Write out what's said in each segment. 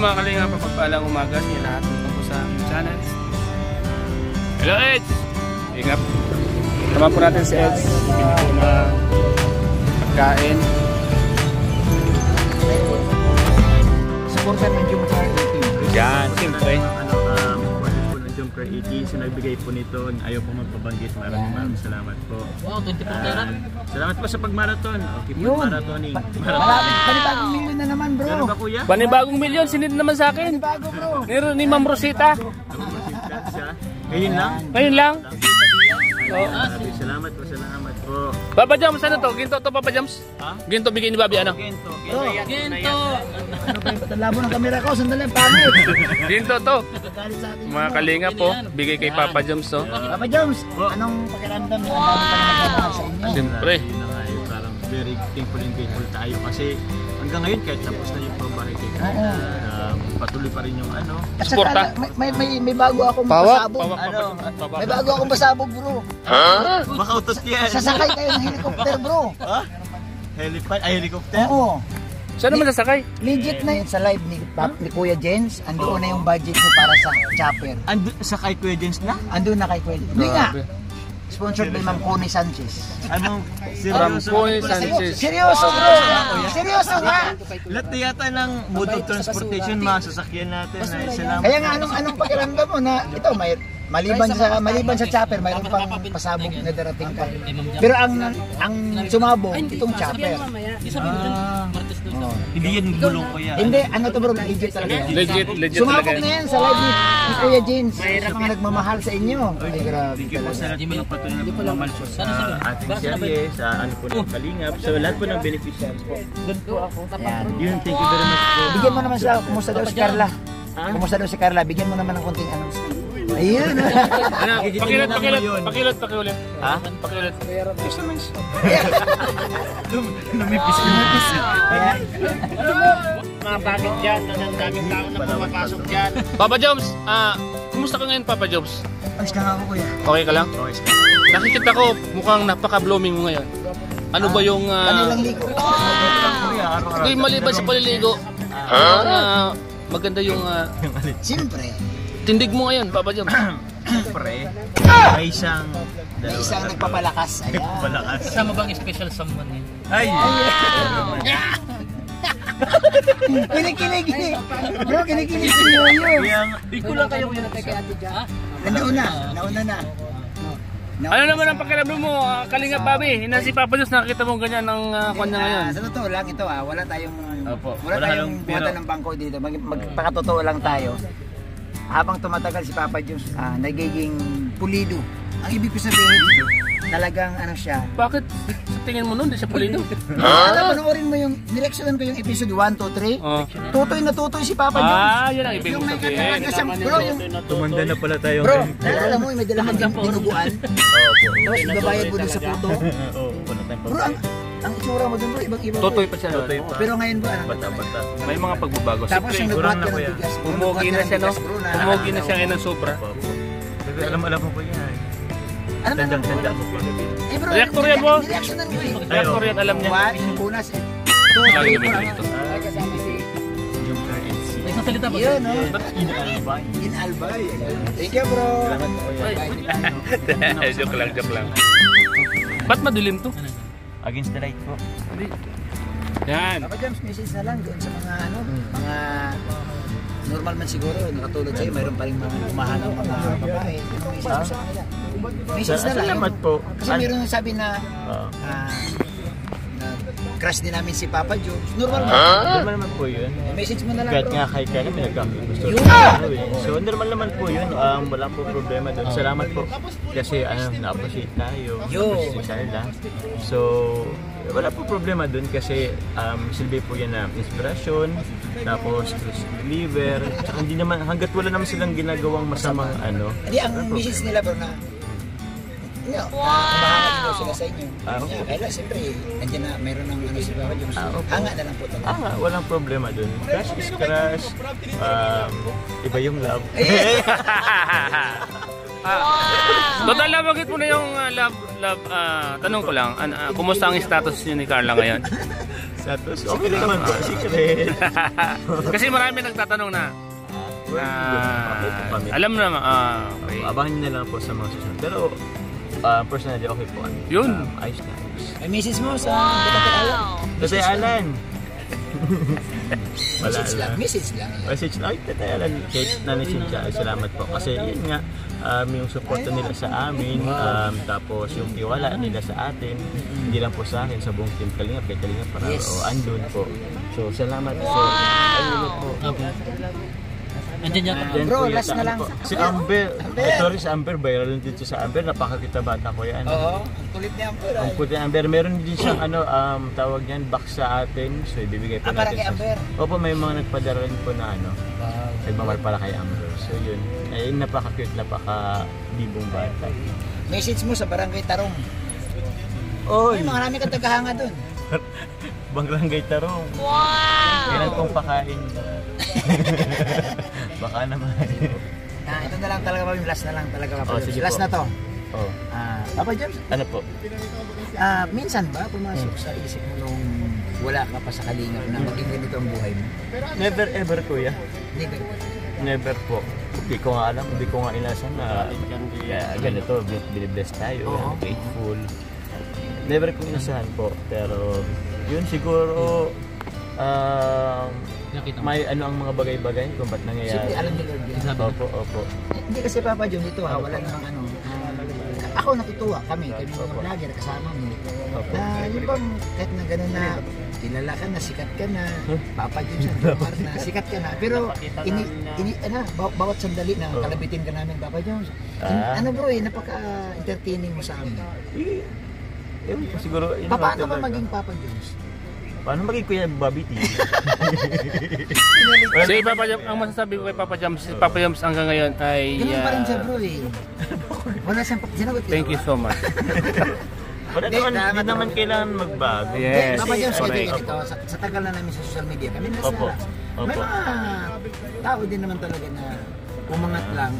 mga kalinga, papagpalang umaga niya lahat dito po sa channel. Hello Eds! Ingat. Tama po natin si Eds. Bibili po na pagkain. Supportan ng Jumcar 18. Yan, siyempre. Jumcar 18, so nagbigay po nito. Ayaw po magpabanggit. Maraming salamat po. Wow, 24 salamat po sa pagmarathon. Okay po, marathoning. Panibagong milyon na naman, bro. Ganun ba, kuya? Panibagong milyon, sinid naman sa akin. Panibago, bro. Meron ni Ma'am Rosita. Ngayon lang? Ngayon lang. Salamat po. Papa Jams, ano to? Ginto to, Papa Jams? Ha? Ginto, bigay ni Bobby, ano? Ginto. Ginto. Ano ba yung labo ng kamera ko? Sandali, pangit. Ginto to. Mga kalinga po, bigay kay Papa Jams to. Papa Jones, anong pakiramdam mo? Ang dami pa naman sa inyo. Siyempre. Parang very thankful and grateful tayo kasi hanggang ngayon kahit tapos na yung pambahay kay Kaya, patuloy pa rin yung ano. At Sporta. saka, may bago akong pasabog. May bago akong pasabog, bro. Baka utos yan. Sasakay kayo ng helicopter, bro. Ha? Helipad? Ay, helicopter? Oo. Saan naman sasakay? Legit na yun sa live ni Kuya Jens. Andoon na yung budget mo para sa chopper. Sa kay Kuya Jens na? Andun na kay Kuya Jens. Hindi nga. Sponsored by Ma'am Connie Sanchez. Anong From seryoso? Connie Sanchez. Seryoso, bro. Seryoso nga. Lahat na yata ng mode of transportation, masasakyan natin. Ay, salamat. Kaya nga anong pakiramdam mo na ito may maliban sa chopper, mayroon pang pasabog na darating ka. Pero ang sumabog itong chopper. Hindi yan gulong ko yan. Hindi, ano to bro, legit talaga. Legit talaga. Sumabog na yan sa live ni Kuya Jens. Sa mga nagmamahal sa inyo. Ay, grabe Thank you po talaga. sa lahat po ng patuloy na pagmamahal po sa ating serye, sa ano po ng Kalingap, sa lahat po ng beneficiaries po. Doon po ako. Ayan. Yun, thank you very much po. Bigyan mo naman siya, kumusta daw si Carla? Kumusta daw si Carla? Bigyan mo naman ng konting ano. Ayun. Ano? Pakiulit. Ha? Pakiulit. Lumipis. Mga bakit dyan, ang daming tao na pumapasok dyan. Papa Jobs, kumusta ka ngayon Papa Jobs? Ayos na nga ako kuya. Okay ka lang? Nakikita ko mukhang napaka-blooming mo ngayon. Ano ba yung... Kanilang ligo. Hindi maliban sa paliligo. Maganda yung... Siyempre. tindig mo ngayon Papa Jobs. Siyempre, may isang nagpapalakas. Ayan. palakas. Kasama bang special someone yun? Ay! Kinikilig eh. Bro, kinikilig si Yoyo. Di ko lang kayo yun. Nauna na. Ano naman ang pakiramdam mo, Kalinga Bobby? Si Papa Jobs, nakakita mo ganyan ng kanya ngayon. Sa totoo lang ito wala tayong Wala tayong buwatan ng bangko dito. Magpakatotoo lang tayo. Habang tumatagal si Papa Jobs, nagiging pulido. Ang ibig ko sabihin, talagang ano siya. Bakit sa tingin mo nun, di siya pulido? Panoorin mo yung, nireksyonan ko yung episode 1, 2, 3. Tutoy na tutoy si Papa Jobs. Yan ang ibig Yung mo may sabihin. kanya-kanya siyang, bro, yung, Tumanda na pala tayo. bro, nalala mo, may dalahan kang dinuguan. Tapos babayad mo dun sa puto. Wala tayong Bro, ang itsura mo dun bro, ibang-iba. Tutoy pa siya. Tutoy pa. Pero ngayon bro, Bata-bata. May mga pagbabago. tapos yung kurang nagbuhat na ka po ng yan. bigas. Pumugi na siya, no? Pumugi na siya ngayon ng sobra. Alam mo po yan. Ano ba? Tanda mo po. Eh bro, Reactor yan, boss. nireaksyonan ko eh. Reactor yan, alam niya. One, yung punas eh. Lagi na may dito. Yung currency. May isang salita ba? Yun, no? Inaalbay. In Albay. Thank you bro. Salamat po yan. Joke lang. Ba't madilim to? Against the light po. Yan. Papa James, message na lang doon sa mga ano, mga normal man siguro, nakatulad sa'yo, mayroon pa rin mga umahanap mga babae. Ano message mo sa kanila? Message na lang. Salamat po. Kasi mayroon nang sabi na crush din namin si Papa Jobs. Normal man. Normal naman po yun. Message mo na lang Kahit bro. nga kay Kaya pinagkakaroon gusto Yun. So normal naman po yun. Wala po problema doon. Salamat po. Kasi na-appreciate tayo. Na-appreciate si Carla. So wala po problema doon kasi silbi po yan na inspirasyon. Tapos believer. Hindi naman, hanggat wala naman silang ginagawang masamang ano. Hindi, ang message nila bro na kumahangat daw sila sa inyo. Kaya siyempre, nandiyan na, mayroon ng ano si Papa Jobs. Hanga na lang po talaga. Walang problema doon. Crush is crush. Iba yung love. Total, bakit mo na yung love, tanong ko lang, kumusta ang status niyo ni Carla ngayon? Status? Okay naman po. Secret. Kasi marami nagtatanong na. Okay po kami. Alam mo naman. Okay. Abangan nyo na lang po sa mga susunod. Pero personally, okay po kami. Yun. Ayos na ayos. Ay, message mo sa Tatay Alan. Wala Message lang. Message lang. Ay, Tatay Alan. Kahit Nanay Cynthia, salamat po. Kasi yun nga, yung suporta nila sa amin, tapos yung tiwala nila sa atin, hindi lang po sa akin, sa buong team Kalingap, kay Kalingap para andun po. So, salamat po. Ayun po. Andiyan yan. Bro, last na lang. Si Amber. Sorry si Amber, viral din dito sa Amber. Napakakita bata ko yan. Oo, ang kulit niya Amber. Ang kulit ni Amber. Meron din siyang tawag niyan, box sa atin. So, ibibigay po natin. Para kay Amber? Opo, may mga nagpadala rin po na nagmamahal para kay Amber. So, yun. Eh, napaka-cute, napaka-bibong bata. Message mo sa Barangay Tarong. Oy! Ay, marami kang tagahanga doon. Barangay Tarong. Wow! Kailan kong pakain. Baka naman. Ito na lang talaga pa, last na lang talaga pa. Sige Last po. na to. Oh. Papa James, Ano po? minsan ba pumasok sa isip mo nung wala ka pa sa Kalingap na maging ganito ang buhay mo? Never ever, kuya. Never. Never po. Hindi ko nga alam, hindi ko nga inasan na ganito, binibless tayo, grateful. Never ko inasahan po, pero yun siguro may ang mga bagay-bagay kung ba't nangyayari. Siyempre, alam ni Lord yun. Opo. Hindi kasi Papa John dito wala namang ako natutuwa kami mga vlogger kasama mo. Na yung bang kahit na gano'n na kilala ka na, sikat ka na, Papa John sa Jomar na, sikat ka na. Pero bawat sandali na kalabitin ka namin, Papa John. Ano bro napaka-entertaining mo sa amin. Siguro, Paano ka maging Papa Jones? Paano maging Kuya Bobby T? Si Papa James, ang masasabi ko kay Papa James, si Papa James hanggang ngayon ay... Ganun pa rin siya bro eh. Wala siyang sinagot. Thank you so much. Wala naman, hindi naman kailangan magbago. Yes. Papa James, correct. ito, sa tagal na namin sa social media, kami nasa Opo. may mga tao din naman talaga na umangat lang,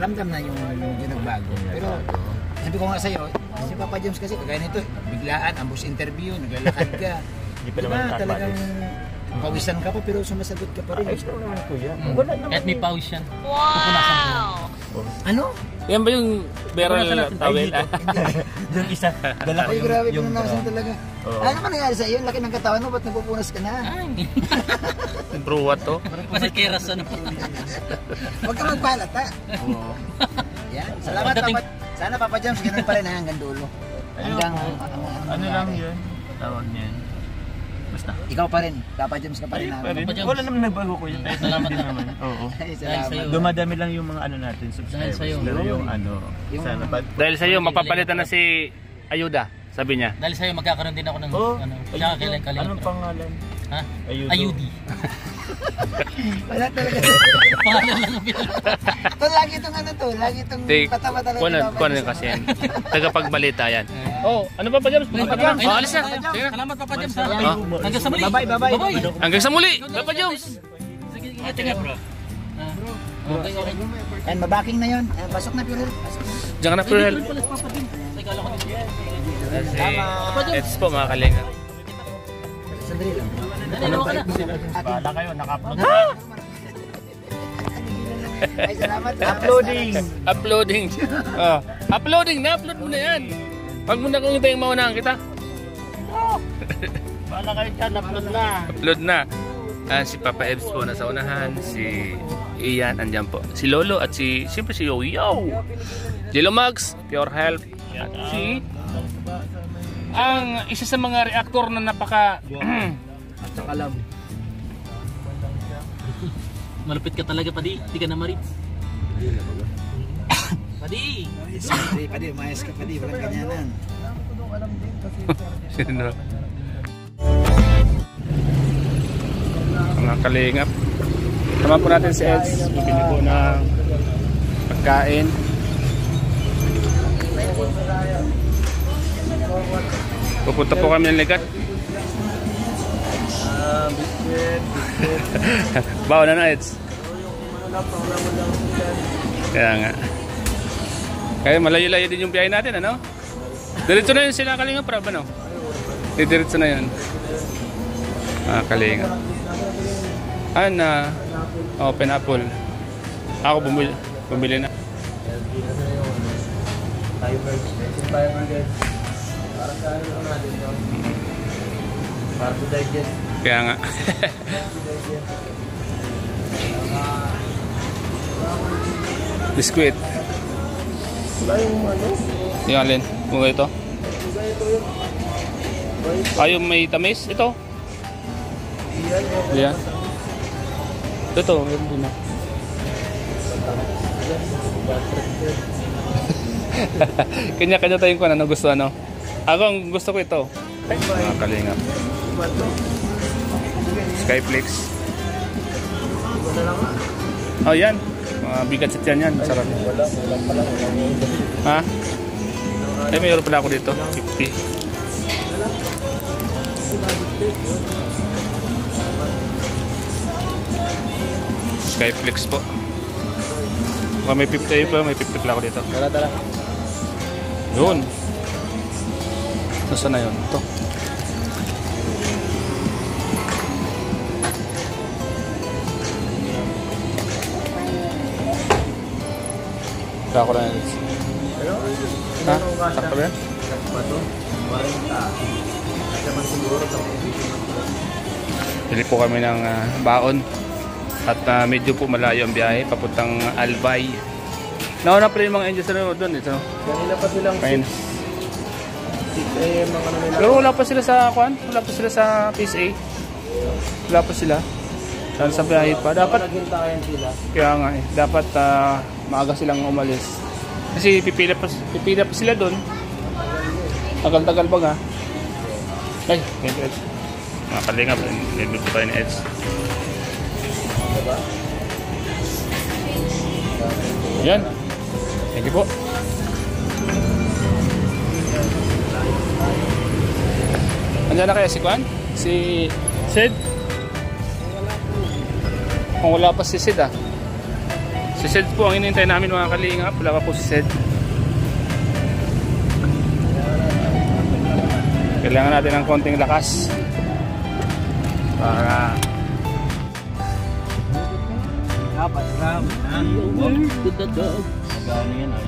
ramdam na yung nagbago. Pero sabi ko nga sa'yo, si Papa James kasi kagaya nito, biglaan, ambush interview, naglalakad ka. Hindi pa naman talagang pawisan ka pa pero sumasagot ka pa rin. Ayos naman kuya. Kahit may pawis yan. Pupunasan ko yan. Ano? Yan ba yung viral towel? Yung isa, dala ko Ay, grabe, yung pinunasan talaga. Ano naman nangyari sa iyo? Laki ng katawan mo, ba't nagpupunas ka na? Bro, what to? Kasi keras ano. Huwag ka magbalat, ha? Yan. Salamat, Papa. Sana Papa James, ganun pa rin hanggang dulo. Hanggang... Ano lang yun? Tawag niyan. Basta. Ikaw pa rin. Papa James ka pa rin. Wala naman nagbago ko yun. Salamat naman. Oo. Salamat. Dumadami lang yung mga natin, subscribers. Dahil sa'yo. Pero yung sana pa. Dahil sa'yo, mapapalitan na si Ayuda, sabi niya. Dahil sa'yo magkakaroon din ako ng tsaka kailan Kalingap. Anong pangalan? Ha? Ayudi. Wala talaga. Pangalan lang ang pinag. Ito, lagi itong lagi itong bata-bata lang. Kuwan kasi yan. Tagapagbalita yan. Oh, ano ba James? Alis na. Sige na. Salamat Papa James. Hanggang sa muli. Bye-bye. Hanggang sa muli, Papa James. Sige, ingat bro. Okay. And mabaking na yun. Pasok na Pirel. Diyan ka na, Pirel. Salamat. It's po mga kalinga. Sandali lang. Bala kayo, naka-upload. Ay, salamat. Uploading. Uploading. Uploading na, upload mo na yan. Pag mo na kung ito yung maunahan kita. Bala kayo dyan, upload na. Upload na. Si Papa Ebs po nasa unahan, si Ian andyan po. Si Lolo at siyempre si Yo-Yo. Jello Max, Pure Health. At ang isa sa mga reaktor na napaka Sakalam. Malupit ka talaga, Padi. Hindi ka na marit. Padi! Padi, umayos ka Padi. Walang ganyanan. Sino? Mga kalingap. Tama po natin si Eds. Bibili po ng pagkain. Pupunta po kami ng Ligat. Bawa na Eds. Kaya nga. Kaya malayo-layo din yung biyahe natin, ano? Diretso na yun sila kalingap, ano? Diretso na yun. Kalinga. Oh, pineapple. Ako bumili na. Kaya nga. Biskuit. Yung alin? Kung ito? Yung may tamis? Ito? Yan. Ito. Yun na. Kanya-kanya tayong kung ano gusto ano. Ako ang gusto ko ito. Kalinga. Skyflix. Oh, yan. Mga bigat set yan. Masarap. Ha? Mayroon pala ako dito. 50. Skyflix po. May 50 pa. May 50 pala ako dito. Tara. Yun. Nasaan na yun? Ito. Kaya ko lang yun. Ha? Sakto ba yan? Pili po kami ng baon. At medyo po malayo ang biyahe. Papuntang Albay. Nauna pa rin mga angels na doon. Kanina pa silang 6 AM ang ano nila. Pero wala pa sila sa kwan? Wala pa sila sa PSA? Wala pa sila? Saan sa biyahe pa? Dapat Naghintayan sila. kaya nga eh. Dapat maaga silang umalis. Kasi pipila pa sila doon. Tagal-tagal ba nga? Ay, ganito Eds. Mga kalingap, nilibig po tayo ni Eds. Diba? Yan. Thank you po. Andiyan na kaya si Kwan? Si Sid? Kung wala pa si Sid Si Sid po ang hinihintay namin mga kalingap. Wala pa po si Sid. Kailangan natin ng konting lakas para Dapat ram. To the dog. Gano'n yan ay.